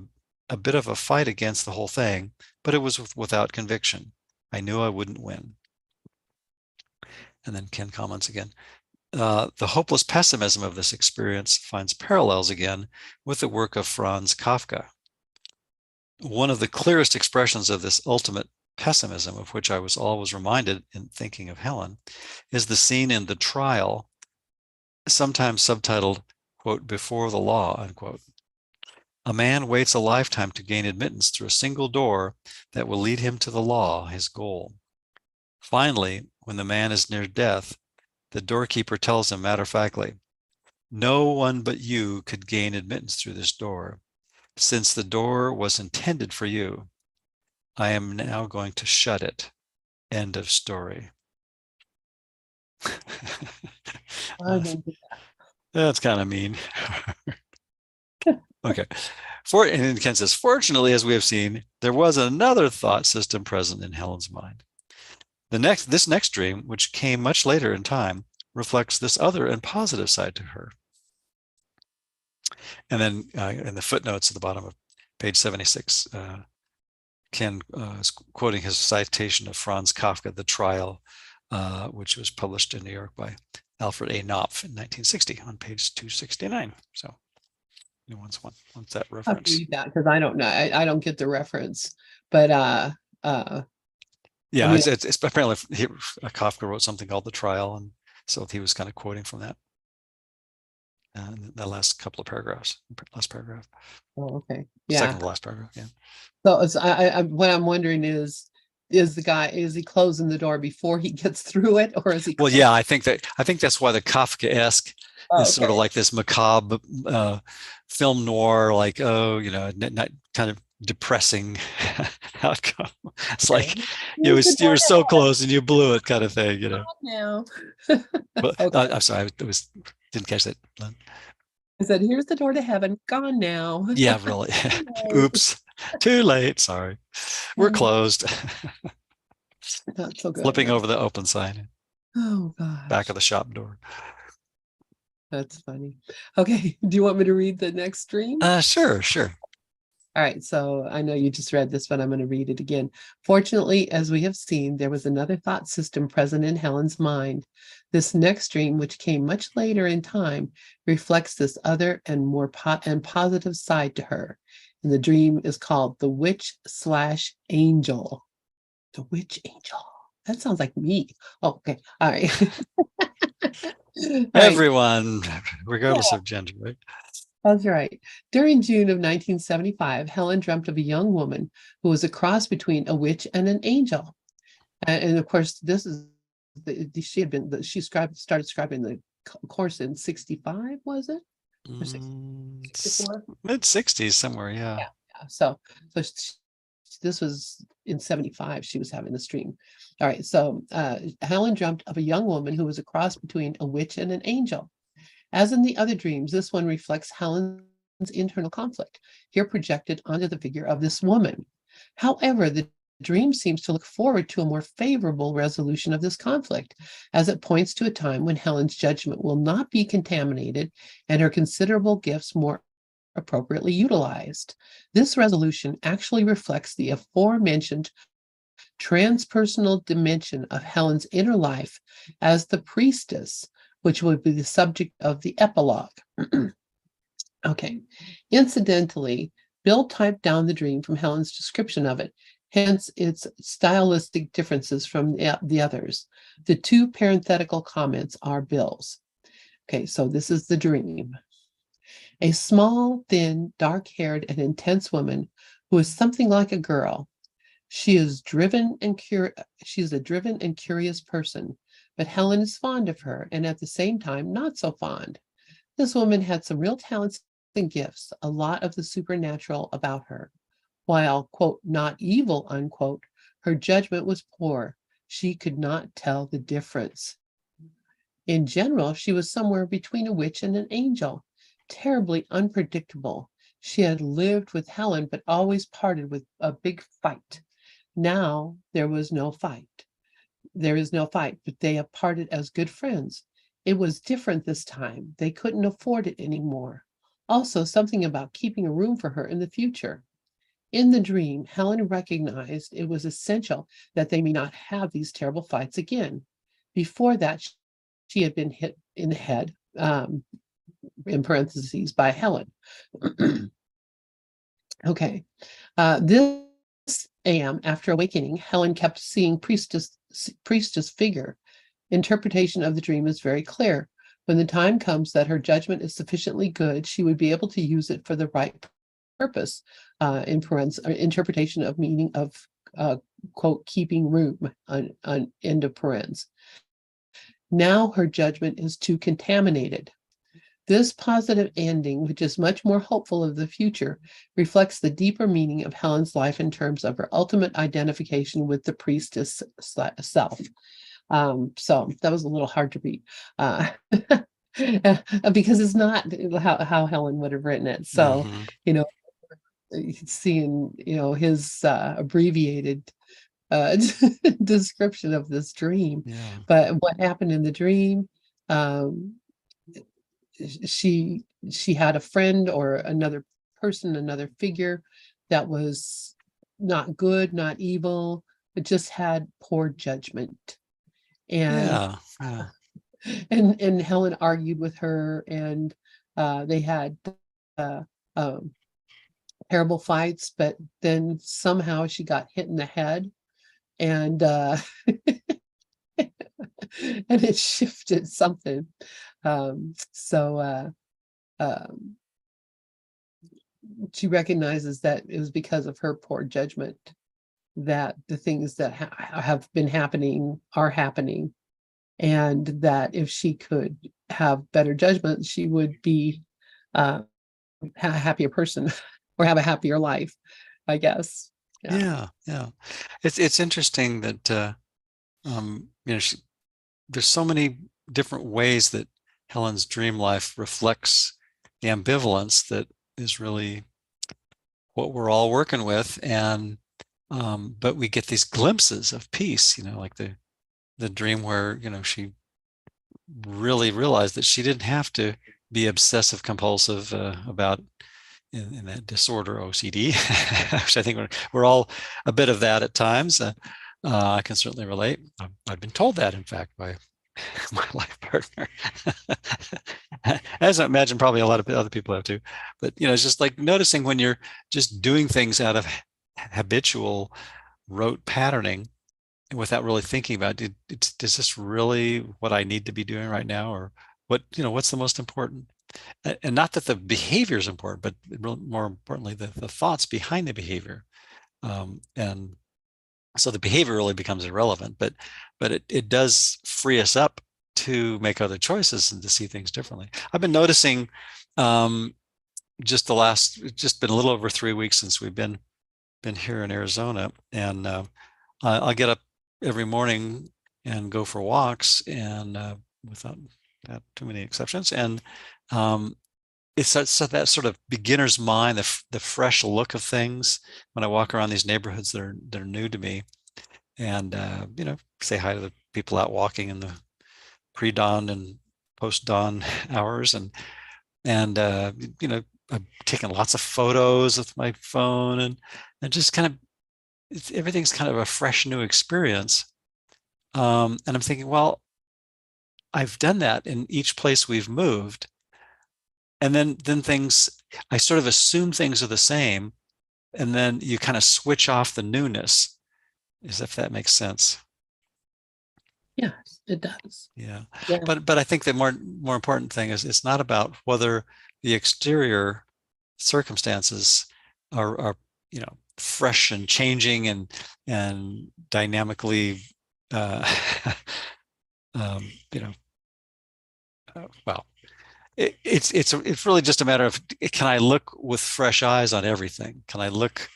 a bit of a fight against the whole thing, but it was without conviction. I knew I wouldn't win. And then Ken comments again. The hopeless pessimism of this experience finds parallels again with the work of Franz Kafka. One of the clearest expressions of this ultimate pessimism, of which I was always reminded in thinking of Helen, is the scene in The Trial, sometimes subtitled, quote, Before the Law, unquote. A man waits a lifetime to gain admittance through a single door that will lead him to the law, his goal. Finally, when the man is near death, the doorkeeper tells him matter-of-factly, no one but you could gain admittance through this door. Since the door was intended for you, I am now going to shut it. End of story. That's kind of mean. Okay. And Ken says, fortunately, as we have seen, there was another thought system present in Helen's mind. This next dream, which came much later in time, reflects this other and positive side to her. And then in the footnotes at the bottom of page 76, Ken is quoting his citation of Franz Kafka, The Trial, which was published in New York by Alfred A. Knopf in 1960 on page 269. So anyone wants that reference?
I'll read that because I don't know. I don't get the reference, but
yeah,
I mean,
it's apparently Kafka wrote something called The Trial, and so he was kind of quoting from that. And the last couple of paragraphs, last paragraph.
Oh, okay. Yeah.
Second to last paragraph. Yeah.
So what I'm wondering is he closing the door before he gets through it, or is he?
Well, yeah, I think that's why the Kafkaesque is sort of like this macabre film noir, like, oh, not kind of depressing outcome. It's like you were so close and you blew it, kind of thing,
Now.
But
Okay.
I'm sorry, didn't catch that, Lynn.
I said, here's the door to heaven. Gone now.
Yeah, really. Oops. Too late. Sorry. We're closed.
Not so good.
Flipping over the open sign.
Oh, gosh.
Back of the shop door.
That's funny. Okay. Do you want me to read the next dream?
Sure.
All right. So I know you just read this, but I'm going to read it again. Fortunately, as we have seen, there was another thought system present in Helen's mind. This next dream, which came much later in time, reflects this other and more positive side to her. And the dream is called The Witch/Angel. The Witch Angel. That sounds like me. Oh, okay. All right.
Everyone, regardless of gender, right?
That's right. During June of 1975, Helen dreamt of a young woman who was a cross between a witch and an angel. And of course, this is she started scribing the course in 65, was it?
Mid-60s somewhere, yeah.
So this was in 75, she was having this dream. All right, so Helen dreamt of a young woman who was a cross between a witch and an angel. As in the other dreams, this one reflects Helen's internal conflict, here projected onto the figure of this woman. However, the dream seems to look forward to a more favorable resolution of this conflict, as it points to a time when Helen's judgment will not be contaminated and her considerable gifts more appropriately utilized. This resolution actually reflects the aforementioned transpersonal dimension of Helen's inner life as the priestess, which would be the subject of the epilogue. Okay. Incidentally, Bill typed down the dream from Helen's description of it, hence its stylistic differences from the others. The two parenthetical comments are Bill's. Okay, so this is the dream. A small, thin, dark-haired, and intense woman who is something like a girl. She's a driven and curious person, but Helen is fond of her and at the same time not so fond. This woman had some real talents and gifts, a lot of the supernatural about her. While, quote, not evil, unquote, Her judgment was poor. She could not tell the difference. In general, she was somewhere between a witch and an angel, terribly unpredictable. She had lived with Helen, but always parted with a big fight. Now there was no fight. There is no fight, but they have parted as good friends. It was different this time. They couldn't afford it anymore. Also, something about keeping a room for her in the future. In the dream, Helen recognized it was essential that they may not have these terrible fights again. Before that, she had been hit in the head, in parentheses, by Helen. Okay. This AM, after awakening, Helen kept seeing priestess figure. Interpretation of the dream is very clear. When the time comes that her judgment is sufficiently good, she would be able to use it for the right purpose, in parentheses, interpretation of meaning of, quote, keeping room, on end of parentheses. Now her judgment is too contaminated. This positive ending, which is much more hopeful of the future, reflects the deeper meaning of Helen's life in terms of her ultimate identification with the priestess self. So that was a little hard to read, because it's not how Helen would have written it. So, seeing, his abbreviated description of this dream.
Yeah.
But what happened in the dream, she had a friend or another person, another figure that was not good, not evil, but just had poor judgment. And and Helen argued with her, and they had terrible fights, but then somehow she got hit in the head, and and it shifted something. So she recognizes that it was because of her poor judgment that the things that have been happening are happening, and that if she could have better judgment, she would be a happier person or have a happier life, I guess.
Yeah. It's interesting that there's so many different ways that Helen's dream life reflects the ambivalence that is really what we're all working with, and but we get these glimpses of peace, like the dream where she really realized that she didn't have to be obsessive compulsive about in that disorder OCD, which I think we're all a bit of that at times. I can certainly relate. I've been told that, in fact, by my life partner. As I imagine probably a lot of other people have too. But it's just like noticing when you're just doing things out of habitual rote patterning without really thinking about is this really what I need to be doing right now, or what's the most important? And not that the behavior is important, but more importantly, the thoughts behind the behavior. And so the behavior really becomes irrelevant, but it does free us up to make other choices and to see things differently. I've been noticing just been a little over 3 weeks since we've been here in Arizona, and I'll get up every morning and go for walks, and without too many exceptions, and it's that sort of beginner's mind, the fresh look of things when I walk around these neighborhoods that are new to me, and say hi to the people out walking in the pre-dawn and post-dawn hours, and I've taken lots of photos with my phone, and just kind of everything's kind of a fresh new experience. And I'm thinking, well, I've done that in each place we've moved. And then things, I sort of assume things are the same, and then you kind of switch off the newness, as if that makes sense.
Yes, it does.
Yeah.
Yeah.
But I think the more important thing is it's not about whether the exterior circumstances are fresh and changing and dynamically well, it's really just a matter of, can I look with fresh eyes on everything? Can I look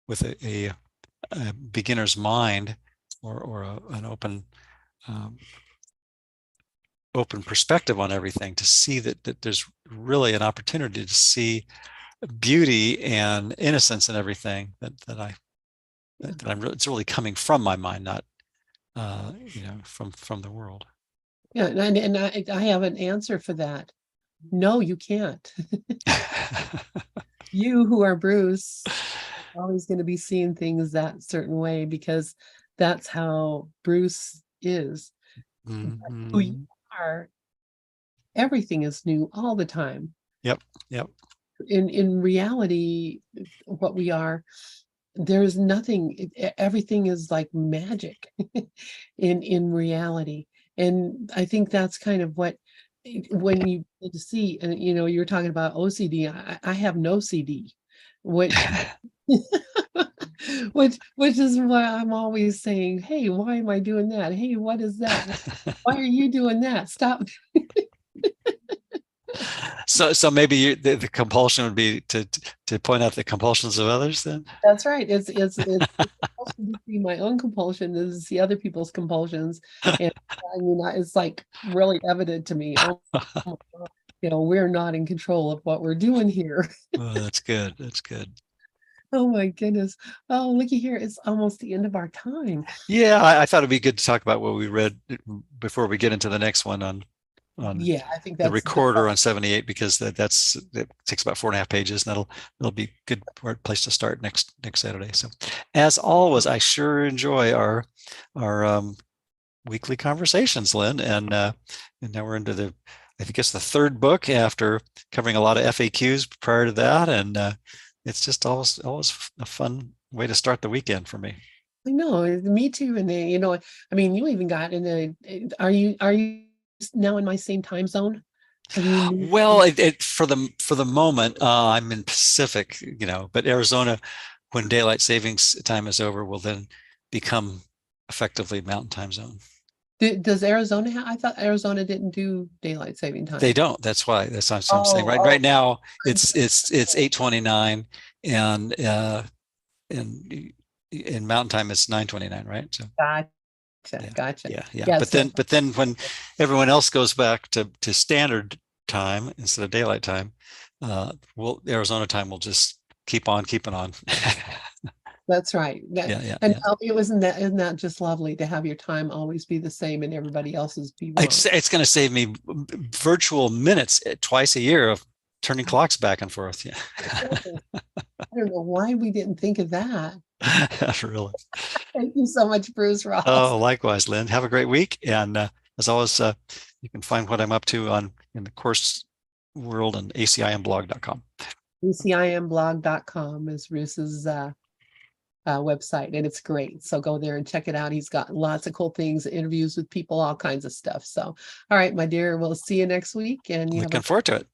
with a a beginner's mind, or an um, open perspective on everything, to see that there's really an opportunity to see beauty and innocence in everything it's really coming from my mind, not from the world.
Yeah, and I have an answer for that. No, you can't. You who are Bruce are always going to be seeing things that certain way, because that's how Bruce is. Who you
Mhm.
are, everything is new all the time.
Yep.
In reality, what we are, there's nothing, everything is like magic in reality. And I think that's kind of what, when you get to see, and you were talking about OCD, I have no CD, which which is why I'm always saying, hey, why am I doing that? Hey, what is that? Why are you doing that? Stop.
So maybe the compulsion would be to point out the compulsions of others then.
That's right. It's compulsion to see my own compulsion is to see other people's compulsions. And I mean, it's like really evident to me. Oh, we're not in control of what we're doing here.
Oh, that's good. That's good.
Oh my goodness. Oh, looky here. It's almost the end of our time.
Yeah, I thought it'd be good to talk about what we read before we get into the next one on
Yeah, I think
the
that's a good
recorder
part.
on 78, because that takes about 4.5 pages, and that'll be a good place to start next Saturday. So, as always, I sure enjoy our weekly conversations, Lynn, and now we're into I think it's the third book after covering a lot of FAQs prior to that, and it's just always a fun way to start the weekend for me.
I know, me too. And then, I mean, you even got in are you now in my same time zone? Have you moved?
Well, for the moment, I'm in Pacific, but Arizona, when daylight savings time is over, will then become effectively Mountain Time Zone.
Does Arizona have? I thought Arizona didn't do daylight saving
They
time.
don't. That's what I'm saying. Right
Oh,
now,
I'm
it's
sorry.
8:29, and in Mountain Time it's 9:29, right? So
Gotcha,
yeah,
gotcha.
yeah.
Yeah,
But
so
then when everyone else goes back to standard time instead of daylight time, Arizona time will just keep on keeping on.
that's right. And
Yeah.
it isn't that just lovely to have your time always be the same and everybody else's be wrong?
It's going to save me virtual minutes twice a year of turning clocks back and forth. Yeah,
I don't know why we didn't think of that.
really.
Thank you so much, Bruce Rawls.
Oh, likewise, Lynn. Have a great week. And as always, you can find what I'm up to in the course world on acimblog.com.
ACIMblog.com is Bruce's website, and it's great. So go there and check it out. He's got lots of cool things, interviews with people, all kinds of stuff. So, all right, my dear, we'll see you next week, and you have
Looking
a
forward to it.